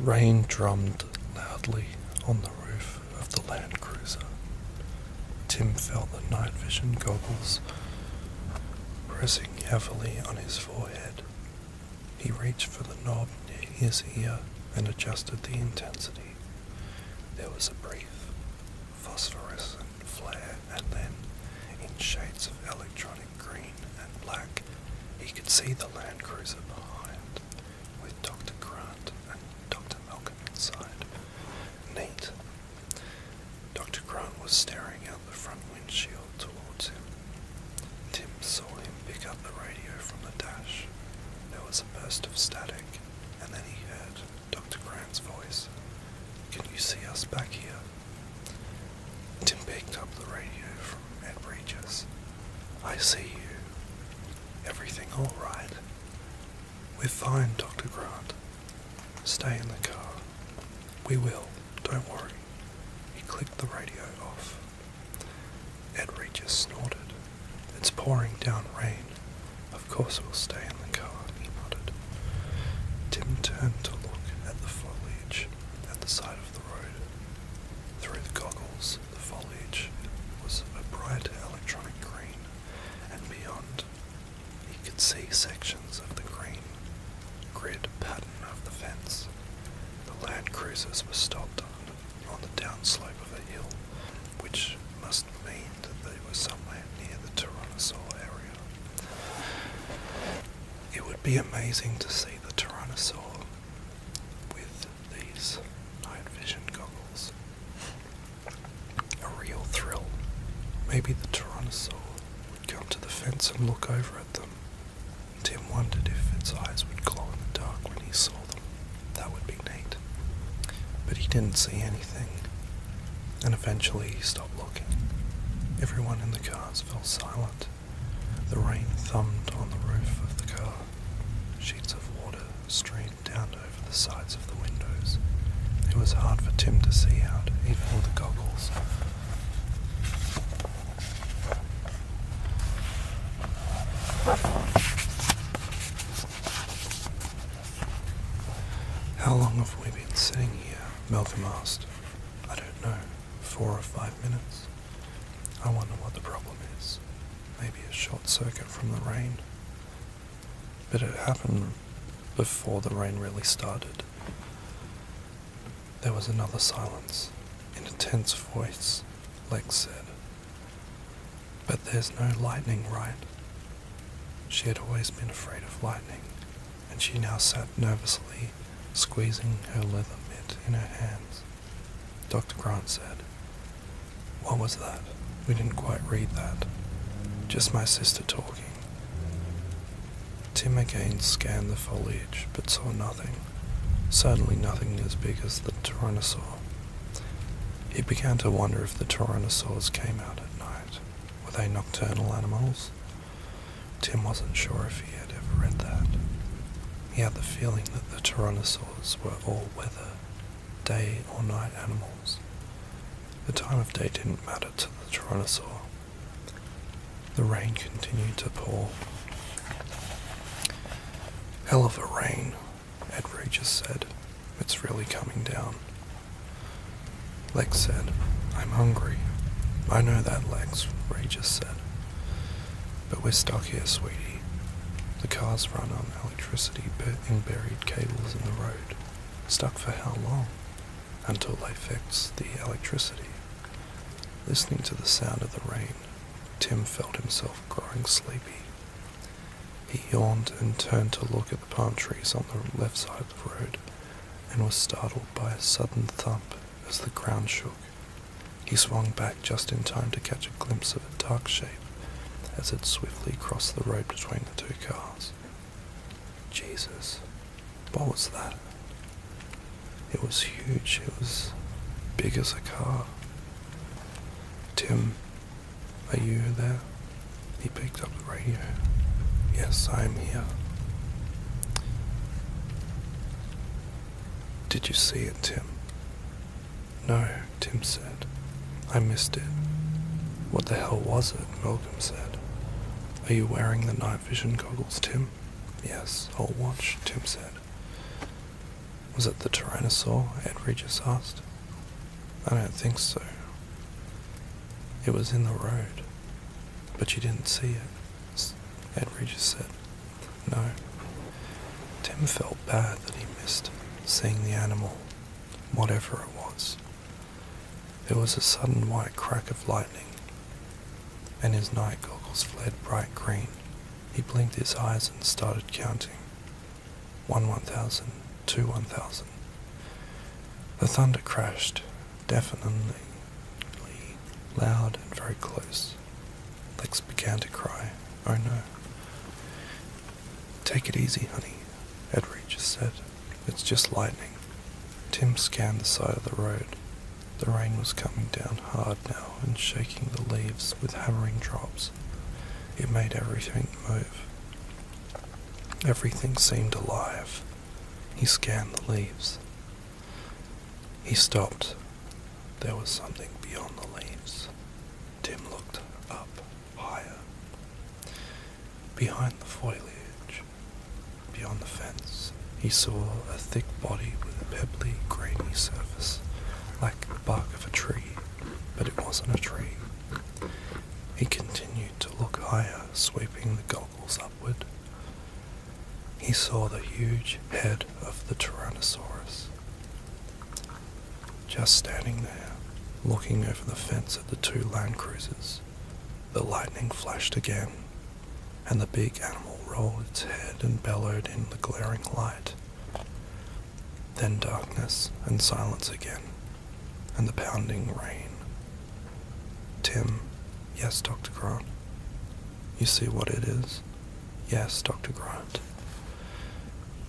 Rain drummed loudly on the roof of the Land Cruiser. Tim felt the night vision goggles pressing heavily on his forehead. He reached for the knob near his ear and adjusted the intensity. There was a brief, phosphorescent flare, and then, in shades of electronic green and black, he could see the Land Cruiser behind, with Dr. Grant and Dr. Malcolm inside. Neat. Dr. Grant was staring out the front windshield towards him. Tim saw him pick up the radio from the dash. There was a burst of static, and then he heard Dr. Grant's voice. "Can you see us back here?" Tim picked up the radio from Regis. "I see you. Everything all right?" "We're fine, Dr. Grant. Stay in the car." "We will. Don't worry." He clicked the radio off. Regis snorted. "It's pouring down rain. Of course we'll stay in the car," he muttered. Tim turned to look at the foliage at the side of the road. Through the goggles, the foliage was a bright electronic green, and beyond, he could see sections of the green grid pattern of the fence. The Land Cruisers were stopped on the downslope of a hill, which must mean that they were somewhere near the Tyrannosaur area. It would be amazing to see the Tyrannosaur with these night vision goggles. A real thrill. Maybe the Tyrannosaur would come to the fence and look over at them. Tim wondered if its eyes would glow in the dark when he saw them. That would be neat. But he didn't see anything, and eventually he stopped looking. Everyone in the cars fell silent. The rain thumped on the roof of the car. Sheets of water streamed down over the sides of the windows. It was hard for Tim to see out, even with the goggles. "How long have we been sitting here?" Malcolm asked. "I don't know, 4 or 5 minutes. I wonder what the problem is. Maybe a short circuit from the rain." But it happened before the rain really started. There was another silence. In a tense voice, Lex said, "But there's no lightning, right?" She had always been afraid of lightning, and she now sat nervously, squeezing her leather mitt in her hands. Dr. Grant said, "What was that? We didn't quite read that." "Just my sister talking." Tim again scanned the foliage, but saw nothing. Certainly nothing as big as the Tyrannosaur. He began to wonder if the Tyrannosaurs came out at night. Were they nocturnal animals? Tim wasn't sure if he had ever read that. He had the feeling that the Tyrannosaurs were all-weather, day or night animals. The time of day didn't matter to the Tyrannosaur. The rain continued to pour. "Hell of a rain," Regis said. "It's really coming down." Lex said, "I'm hungry." "I know that, Lex," Regis said. "But we're stuck here, sweetie. The cars run on electricity in buried cables in the road. Stuck for how long? Until they fix the electricity." Listening to the sound of the rain, Tim felt himself growing sleepy. He yawned and turned to look at the palm trees on the left side of the road, and was startled by a sudden thump as the ground shook. He swung back just in time to catch a glimpse of a dark shape as it swiftly crossed the road between the two cars. Jesus, what was that? It was huge. It was big as a car. "Tim, are you there?" He picked up the radio. "Yes, I am here." "Did you see it, Tim?" "No," Tim said. "I missed it." "What the hell was it?" Malcolm said. "Are you wearing the night vision goggles, Tim?" "Yes, I'll watch," Tim said. Was it the Tyrannosaur? Regis asked. I don't think so. It was in the road, but you didn't see it, Regis said. No. Tim felt bad that he missed seeing the animal, whatever it was. There was a sudden white crack of lightning, and his night goggles flared bright green. He blinked his eyes and started counting. 1,000, 1,000. The thunder crashed, deafeningly loud and very close. Lex began to cry. Oh no. Take it easy, honey, Regis said. It's just lightning. Tim scanned the side of the road. The rain was coming down hard now and shaking the leaves with hammering drops. It made everything move. Everything seemed alive. He scanned the leaves. He stopped. There was something beyond the leaves. Tim looked up, higher. Behind the foliage, beyond the fence, he saw a thick body with a pebbly, grainy surface, like the bark of a tree, but it wasn't a tree. He continued to look higher, sweeping the goggles upward. He saw the huge head of the Tyrannosaurus, just standing there, looking over the fence at the two land cruisers. The lightning flashed again, and the big animal rolled its head and bellowed in the glaring light. Then darkness and silence again, and the pounding rain. Tim, yes, Dr. Grant. You see what it is? Yes, Dr. Grant.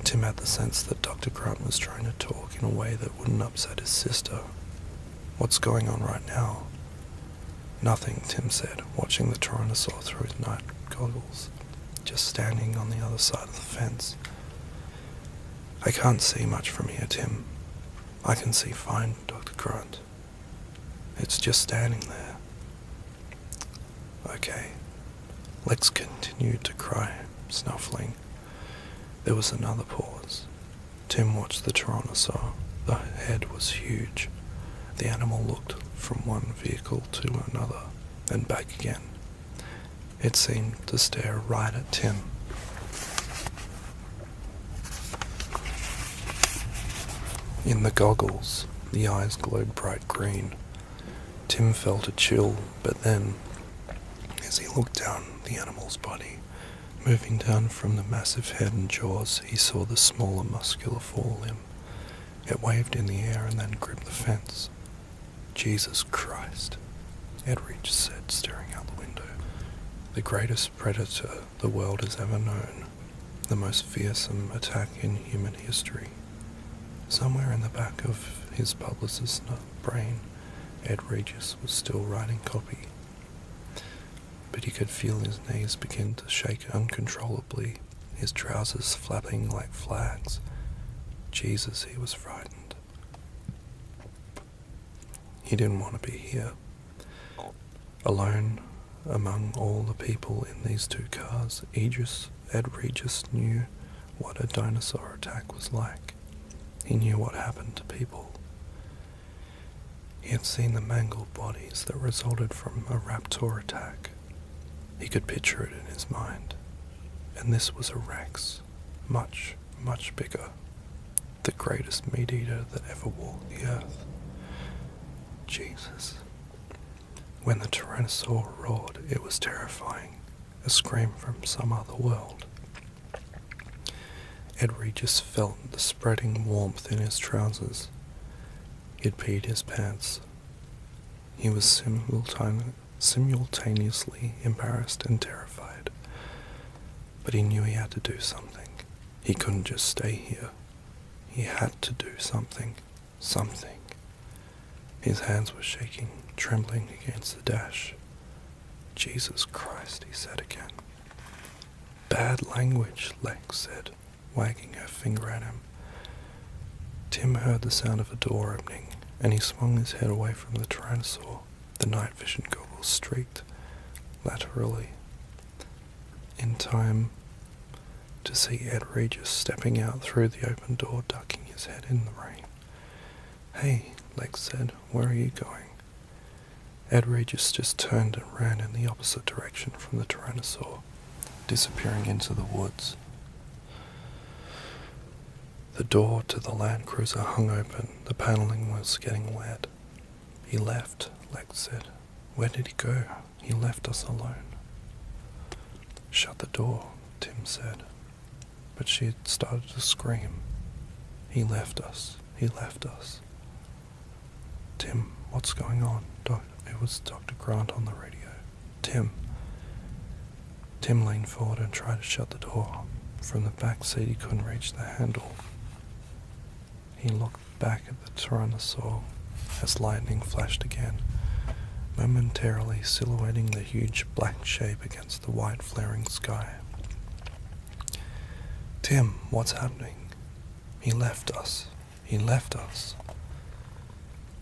Tim had the sense that Dr. Grant was trying to talk in a way that wouldn't upset his sister. What's going on right now? Nothing, Tim said, watching the Tyrannosaur through his night goggles, just standing on the other side of the fence. I can't see much from here, Tim. I can see fine, Dr. Grant. It's just standing there. Okay. Lex continued to cry, snuffling. There was another pause. Tim watched the Tyrannosaur. The head was huge. The animal looked from one vehicle to another, then back again. It seemed to stare right at Tim. In the goggles, the eyes glowed bright green. Tim felt a chill, but then, as he looked down the animal's body, moving down from the massive head and jaws, he saw the smaller muscular forelimb. It waved in the air and then gripped the fence. Jesus Christ, Regis said, staring out the window. The greatest predator the world has ever known. The most fearsome attack in human history. Somewhere in the back of his publicist's brain, Regis was still writing copy. But he could feel his knees begin to shake uncontrollably, his trousers flapping like flags. Jesus, he was frightened. He didn't want to be here, alone among all the people in these two cars. Regis knew what a dinosaur attack was like. He knew what happened to people. He had seen the mangled bodies that resulted from a raptor attack. He could picture it in his mind. And this was a Rex, much, much bigger. The greatest meat-eater that ever walked the earth. Jesus. When the Tyrannosaur roared, it was terrifying, a scream from some other world. Regis felt the spreading warmth in his trousers. He'd peed his pants. He was simultaneously embarrassed and terrified. But he knew he had to do something. He couldn't just stay here. He had to do something. Something. His hands were shaking, trembling against the dash. Jesus Christ, he said again. Bad language, Lex said, wagging her finger at him. Tim heard the sound of a door opening, and he swung his head away from the Tyrannosaur. The night vision goggles streaked laterally, in time to see Regis stepping out through the open door, ducking his head in the rain. "Hey," Lex said, "where are you going?" Regis just turned and ran in the opposite direction from the Tyrannosaur, disappearing into the woods. The door to the Land Cruiser hung open. The paneling was getting wet. "He left," Lex said. "Where did he go? He left us alone." "Shut the door," Tim said. But she had started to scream. "He left us. He left us." "Tim, what's going on?" It was Dr. Grant on the radio. "Tim." Tim leaned forward and tried to shut the door. From the back seat he couldn't reach the handle. He looked back at the Tyrannosaur as lightning flashed again, momentarily silhouetting the huge black shape against the white flaring sky. "Tim, what's happening?" "He left us. He left us."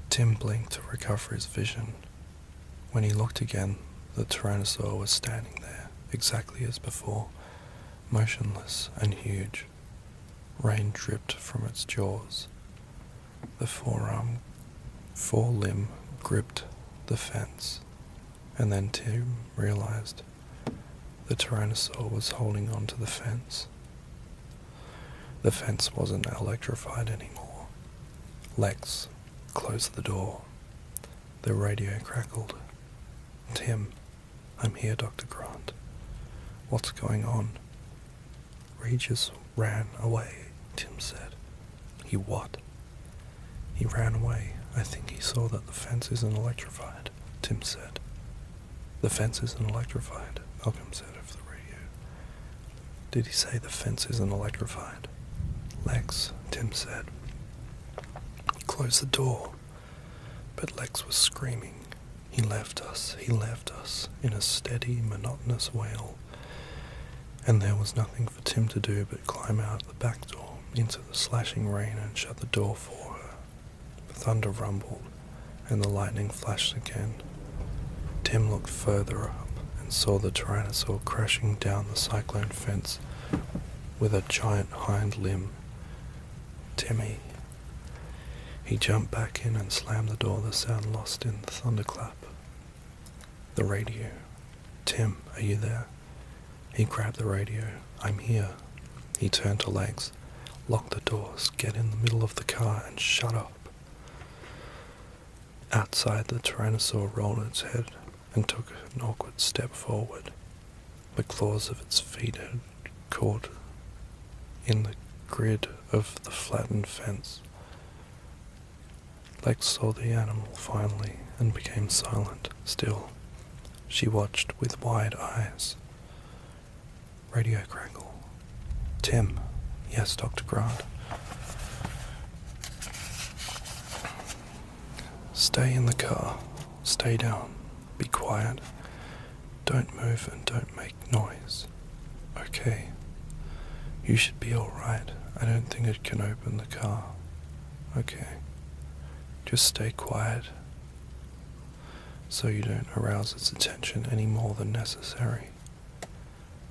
Tim blinked to recover his vision. When he looked again, the Tyrannosaur was standing there, exactly as before, motionless and huge. Rain dripped from its jaws. The forelimb gripped the fence, and then Tim realized the Tyrannosaur was holding onto the fence. The fence wasn't electrified anymore. Lex closed the door. The radio crackled. "Tim, I'm here, Dr. Grant. What's going on?" "Regis ran away," Tim said. "He what?" "He ran away. I think he saw that the fence isn't electrified," Tim said. "The fence isn't electrified," Malcolm said over the radio. "Did he say the fence isn't electrified?" "Lex," Tim said. "Close the door." But Lex was screaming. "He left us, he left us," in a steady, monotonous wail. And there was nothing for Tim to do but climb out the back door into the slashing rain and shut the door for her. The thunder rumbled, and the lightning flashed again. Tim looked further up and saw the Tyrannosaur crashing down the cyclone fence with a giant hind limb. "Timmy." He jumped back in and slammed the door, the sound lost in the thunderclap. The radio. "Tim, are you there?" He grabbed the radio. "I'm here." He turned to Lex. "Lock the doors, get in the middle of the car, and shut up." Outside, the Tyrannosaur rolled its head and took an awkward step forward. The claws of its feet had caught in the grid of the flattened fence. Lex saw the animal finally and became silent. Still, she watched with wide eyes. Radio crackle. "Tim." "Yes, Dr. Grant." "Stay in the car. Stay down. Be quiet. Don't move and don't make noise." "Okay. You should be alright. I don't think it can open the car." "Okay. Just stay quiet so you don't arouse its attention any more than necessary."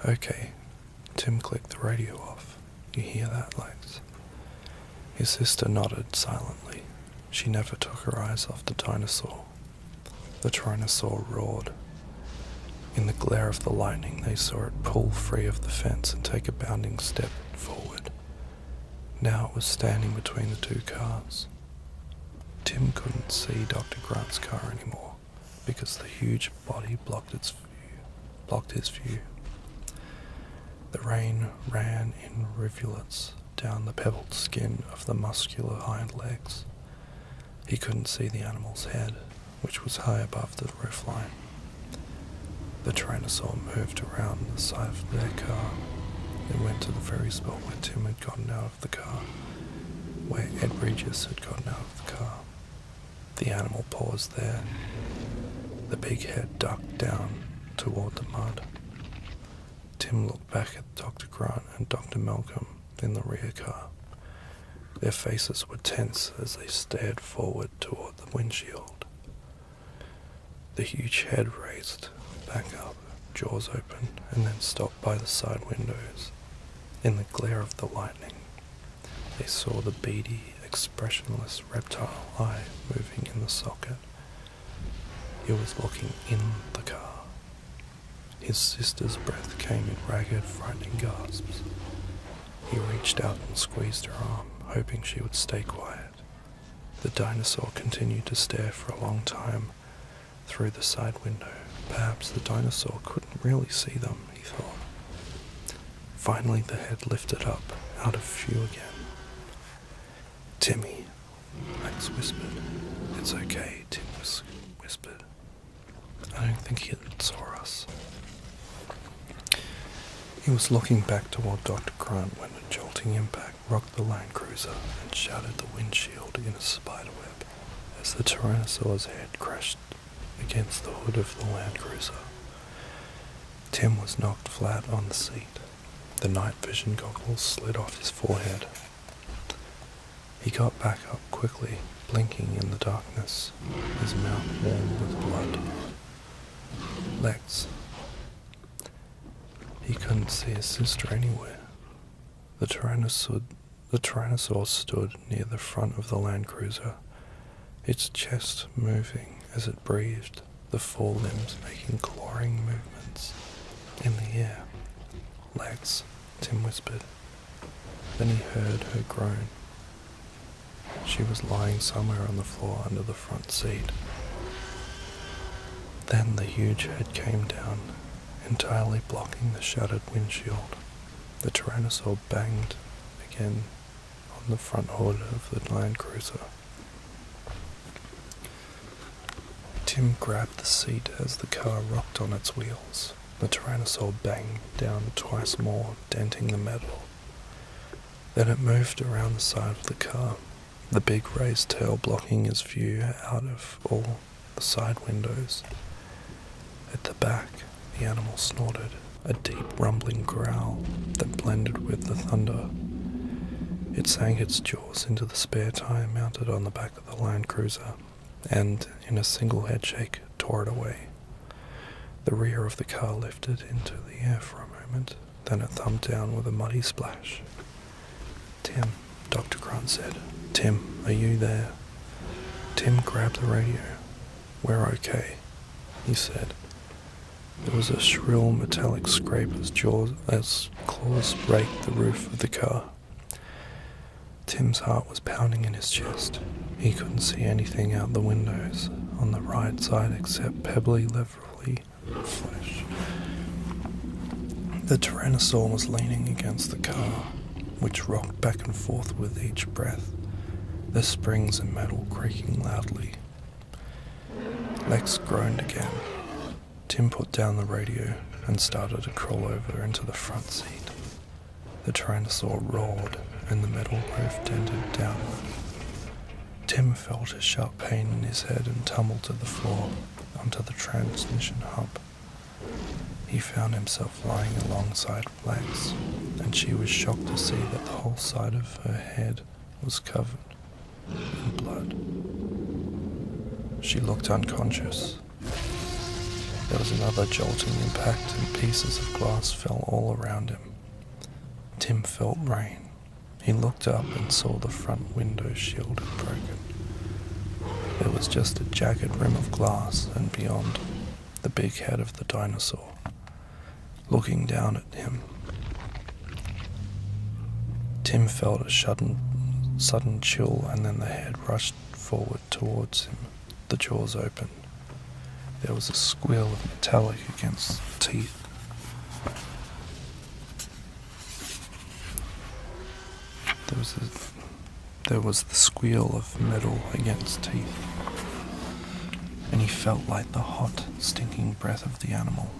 "Okay." Tim clicked the radio off. "You hear that, Lex?" His sister nodded silently. She never took her eyes off the dinosaur. The Tyrannosaur roared. In the glare of the lightning, they saw it pull free of the fence and take a bounding step forward. Now it was standing between the two cars. Tim couldn't see Dr. Grant's car anymore because the huge body blocked his view. The rain ran in rivulets down the pebbled skin of the muscular hind legs. He couldn't see the animal's head, which was high above the roofline. The Tyrannosaur moved around the side of their car, then went to the very spot where Tim had gotten out of the car, where Regis had gotten out of the car. The animal paused there. The big head ducked down toward the mud. Tim looked back at Dr. Grant and Dr. Malcolm in the rear car. Their faces were tense as they stared forward toward the windshield. The huge head raised back up, jaws open, and then stopped by the side windows. In the glare of the lightning, they saw the beady, expressionless reptile eye moving in the socket. He was looking in the car. His sister's breath came in ragged, frightening gasps. He reached out and squeezed her arm, hoping she would stay quiet. The dinosaur continued to stare for a long time through the side window. Perhaps the dinosaur couldn't really see them, he thought. Finally the head lifted up, out of view again. "Timmy," Max whispered. "It's okay," Tim whispered. "I don't think it saw us." He was looking back toward Dr. Grant when a jolting impact rocked the Land Cruiser and shattered the windshield in a spiderweb as the Tyrannosaur's head crashed against the hood of the Land Cruiser. Tim was knocked flat on the seat. The night vision goggles slid off his forehead. He got back up quickly, blinking in the darkness, his mouth warm with blood. Legs. He couldn't see his sister anywhere. The Tyrannosaur stood near the front of the Land Cruiser, its chest moving as it breathed, the forelimbs making clawing movements in the air. "Legs," Tim whispered. Then he heard her groan. She was lying somewhere on the floor under the front seat. Then the huge head came down, entirely blocking the shattered windshield. The Tyrannosaur banged again on the front hood of the Land Cruiser. Tim grabbed the seat as the car rocked on its wheels. The Tyrannosaur banged down twice more, denting the metal. Then it moved around the side of the car, the big raised tail blocking his view out of all the side windows. At the back, the animal snorted, a deep rumbling growl that blended with the thunder. It sank its jaws into the spare tire mounted on the back of the Land Cruiser, and, in a single headshake, tore it away. The rear of the car lifted into the air for a moment, then it thumped down with a muddy splash. "Tim," Dr. Grant said. "Tim, are you there?" Tim grabbed the radio. "We're okay," he said. There was a shrill metallic scrape as claws raked the roof of the car. Tim's heart was pounding in his chest. He couldn't see anything out the windows on the right side except pebbly, leathery flesh. The Tyrannosaur was leaning against the car, which rocked back and forth with each breath, the springs and metal creaking loudly. Lex groaned again. Tim put down the radio and started to crawl over into the front seat. The Tyrannosaur roared and the metal roof dented downward. Tim felt a sharp pain in his head and tumbled to the floor onto the transmission hub. He found himself lying alongside Lex, and she was shocked to see that the whole side of her head was covered in blood. She looked unconscious. There was another jolting impact and pieces of glass fell all around him. Tim felt rain. He looked up and saw the front window shield had broken. There was just a jagged rim of glass, and beyond, the big head of the dinosaur, looking down at him. Tim felt a sudden chill, and then the head rushed forward towards him, the jaws open. There was a squeal of metallic against teeth. There was the squeal of metal against teeth, and he felt like the hot, stinking breath of the animal